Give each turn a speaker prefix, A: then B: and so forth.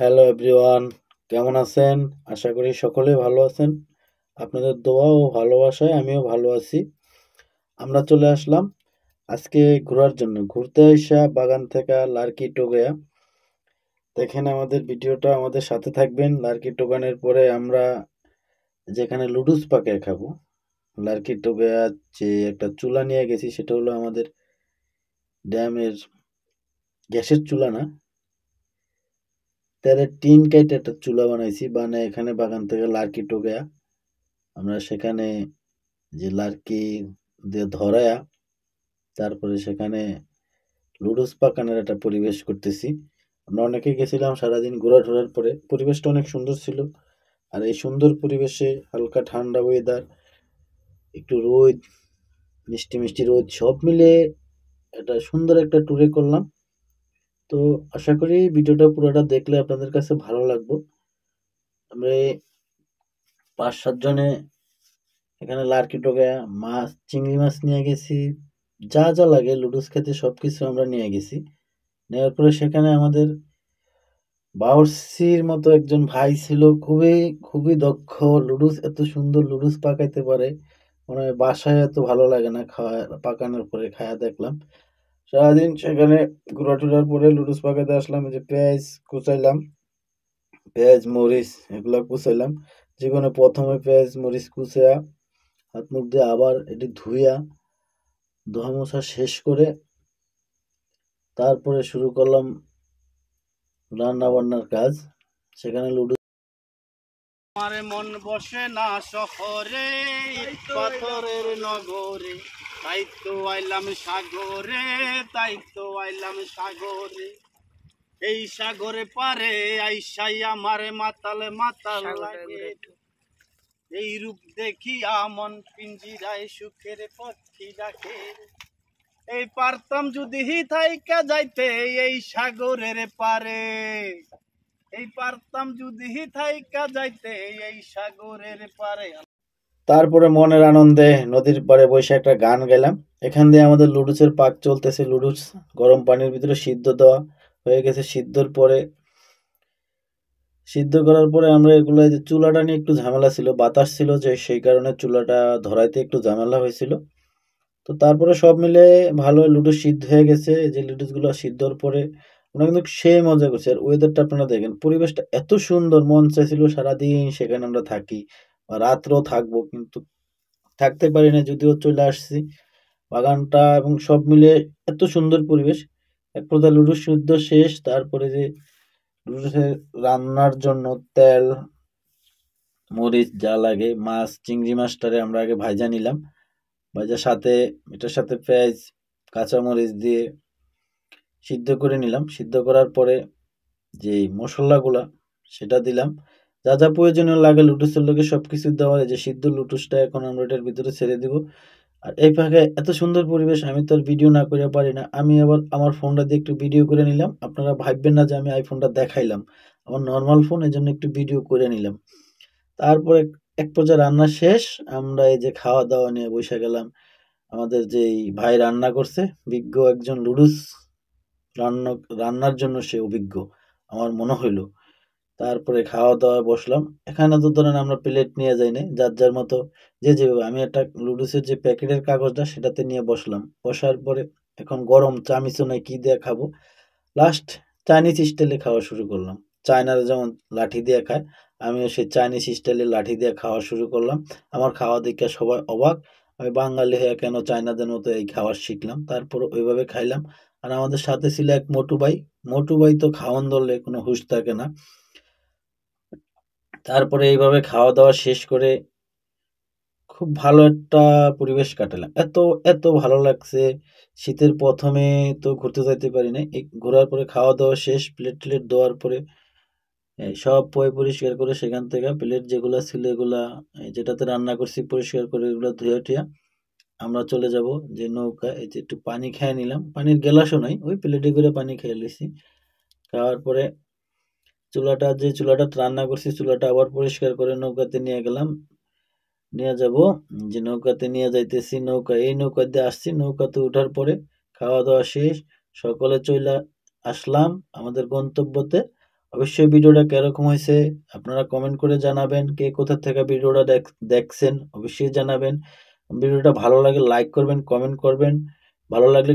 A: Hello everyone, কেমন আছেন? আশা করি সকলেই ভালো আছেন। আপনাদের দোয়া ও ভালোবাসায় আমিও ভালো আছি। আমরা চলে আসলাম আজকে ঘোরার জন্য। ঘুরতে আইসা বাগান থেকে লার্কি টোগেয়া। দেখেন আমাদের ভিডিওটা, আমাদের সাথে থাকবেন। লার্কি টোগানের পরে আমরা যেখানে লুডুস পাকায় খাবো। লার্কি টোগেয়া যে একটা চুলা নিয়ে গেছি সেটা হলো আমাদের ড্যামের গ্যাসের চুলা না, তেলের টিন কেটে একটা চুলা বানাইছি। বানায় এখানে বাগান থেকে লার্কি টোগেয়া আমরা সেখানে যে লার্কি দিয়ে ধরায়া তারপরে সেখানে লুডুস পাকানোর একটা পরিবেশ করতেছি। আমরা অনেকে গেছিলাম সারাদিন ঘোরাঘুরার পরে, পরিবেশটা অনেক সুন্দর ছিল। আর এই সুন্দর পরিবেশে হালকা ঠান্ডা ওয়েদার, একটু রোদ, মিষ্টি মিষ্টি রোদ সব মিলে একটা সুন্দর একটা ট্যুরে করলাম। তো আশা করি ভিডিওটা পুরোটা দেখলে আপনাদের কাছে ভালো লাগবে। আমরা এই ৫-৭ জনে এখানে লার্কি টোগা মাছ, চিংড়ি মাছ নিয়ে গেছি। যা যা লাগে লুডুস খেতে সবকিছু আমরা নিয়ে গেছি। নেওয়ার পরে সেখানে আমাদের বাবুর্চির মতো একজন ভাই ছিল, খুবই খুবই দক্ষ। লুডুস এত সুন্দর লুডুস পাকাইতে পারে, মনে হয় বাসায় এত ভালো লাগে না। খাওয়া পাকানোর পরে খায়া দেখলাম। সারাদিন সেখানে ঘোরাটুরার পরে লুডুস পাকাইতে আসলাম। এই যে পেঁয়াজ কুচাইলাম, পেঁয়াজ মরিচ এগুলা কুচাইলাম। জীবনে প্রথমে পেঁয়াজ মরিচ কুচাইয়া হাত মুখ দিয়ে আবার এটি ধুইয়া ধোয়া মোছা শেষ করে তারপরে শুরু করলাম রান্না বান্নার কাজ। সেখানে লুডুস
B: আমার মন বসে না শহরে, ইট পাথরের নগরে, তাই তো আইলাম সাগরে, তাই তো আইলাম সাগরে। এই সাগরে পারে আইসাই আমার মাতাল মাতাল লাগে। এই রূপ দেখিয়া মন পিঞ্জিরায় সুখের পক্ষী ডাকে। এই পারতাম যদি থাইকা যাইতে এই সাগরের পারে, এই পারতাম যদি থাইকা যাইতে এই সাগরের পারে।
A: তারপরে মনের আনন্দে নদীর পাড়ে বসে একটা গান গেলাম। এখান দিয়ে আমাদের লুডুসের পাক চলতেছে। লুডুস গরম পানির ভিতরে সিদ্ধ দেওয়া হয়ে গেছে। সিদ্ধ করার পরে আমরা এগুলো, যে চুলাটা নিয়ে একটু ঝামেলা ছিল, বাতাস ছিল যে সেই কারণে চুলাটা ধরাইতে একটু ঝামেলা হয়েছিল। তো তারপরে সব মিলে ভালো লুডুস সিদ্ধ হয়ে গেছে। এই যে লুডুসগুলো সিদ্ধর পরে আমরা কিন্তু সেই মজা করছি। আর ওয়েদারটা আপনারা দেখেন, পরিবেশটা এত সুন্দর, মন চাইছিল সারাদিন সেখানে আমরা থাকি বা রাত্রেও থাকবো, কিন্তু থাকতে পারি না, যদিও চলে আসছি। বাগানটা এবং সব মিলে এত সুন্দর পরিবেশ। এক প্রকার লুডুস সিদ্ধ শেষ। তারপরে যে লুডুসের রান্নার জন্য তেল, মরিচ যা লাগে, মাছ, চিংড়ি মাছটারে আমরা আগে ভাজা নিলাম। ভাজার সাথে এটার সাথে পেঁয়াজ, কাঁচামরিচ দিয়ে সিদ্ধ করে নিলাম। সিদ্ধ করার পরে যে মশলাগুলা সেটা দিলাম। যা যা প্রয়োজনীয় লাগে লুডুসের লোকে সব কিছু দেওয়া। এই যে সিদ্ধ লুডুসটা এখন আমরা এটার ভিতরে ছেড়ে দিব। আর এই ফাঁকে এত সুন্দর পরিবেশ, আমি তো আর ভিডিও না করে পারি না। আমি আবার আমার ফোনটা দিয়ে একটু ভিডিও করে নিলাম। আপনারা ভাববেন না যে আমি আইফোনটা দেখাইলাম, আমার নর্মাল ফোন, এই জন্য একটু ভিডিও করে নিলাম। তারপরে এক পর্যায়ে রান্না শেষ। আমরা এই যে খাওয়া দাওয়া নিয়ে বসে গেলাম। আমাদের যেই ভাই রান্না করছে, বিজ্ঞ একজন লুডুস রান্না, রান্নার জন্য সে অভিজ্ঞ আমার মনে হইলো। তারপরে খাওয়া দাওয়ায় বসলাম। এখানে তো ধরেন আমরা প্লেট নিয়ে যাই নাই, যার যার মতো যে যেভাবে। আমি একটা লুডুসের যে প্যাকেটের কাগজটা সেটাতে নিয়ে বসলাম। বসার পরে এখন গরম চামিচও নাই, কি দিয়ে খাবো। লাস্ট চাইনিজ স্টাইলে খাওয়া শুরু করলাম। চায়নারা যেমন লাঠি দিয়ে খায়, আমিও সেই চাইনিজ স্টাইলে লাঠি দিয়ে খাওয়া শুরু করলাম। আমার খাওয়া দেখে সবাই অবাক। আমি বাঙালি হয়ে কেন চায়নাদের মতো এই খাওয়া শিখলাম। তারপর ওইভাবে খাইলাম। আর আমাদের সাথে ছিল এক মোটু ভাই। মোটু ভাই তো খাওয়ান ধরলে কোনো হুঁশ থাকে না। তারপরে এইভাবে খাওয়া দাওয়া শেষ করে খুব ভালো একটা পরিবেশ কাটালাম। এত এত ভালো লাগছে। শীতের প্রথমে তো ঘুরতে যাইতে পারি নাই। এই ঘোরার পরে খাওয়া দাওয়া শেষ, প্লেট টেলেট দেওয়ার পরে সব পরিষ্কার করে সেখান থেকে প্লেট যেগুলা ছিল এগুলা, যেটাতে রান্না করছি পরিষ্কার করে এগুলা ধুয়ে টুইয়া আমরা চলে যাব যে নৌকা। এই যে একটু পানি খেয়ে নিলাম, পানির গ্লাসও নাই, ওই প্লেটে করে পানি খেয়ে নিছি। খাওয়ার পরে চুলাটা রান্না করছি চুলাটা আবার পরিষ্কার করে নৌকাতে নিয়ে গেলাম, নিয়ে যাব। যে নৌকাতে নিয়ে যাইতেছি, এই নৌকা দিয়ে আসছি। নৌকাতে ওঠার পরে খাওয়া দাওয়া শেষ, সকলে চইলা আসলাম আমাদের গন্তব্যতে। অবশ্যই ভিডিওটা কিরকম হয়েছে আপনারা কমেন্ট করে জানাবেন। কে কোথা থেকে ভিডিওটা দেখছেন অবশ্যই জানাবেন। ভিডিওটা ভালো লাগলে লাইক করবেন, কমেন্ট করবেন। ভালো লাগলে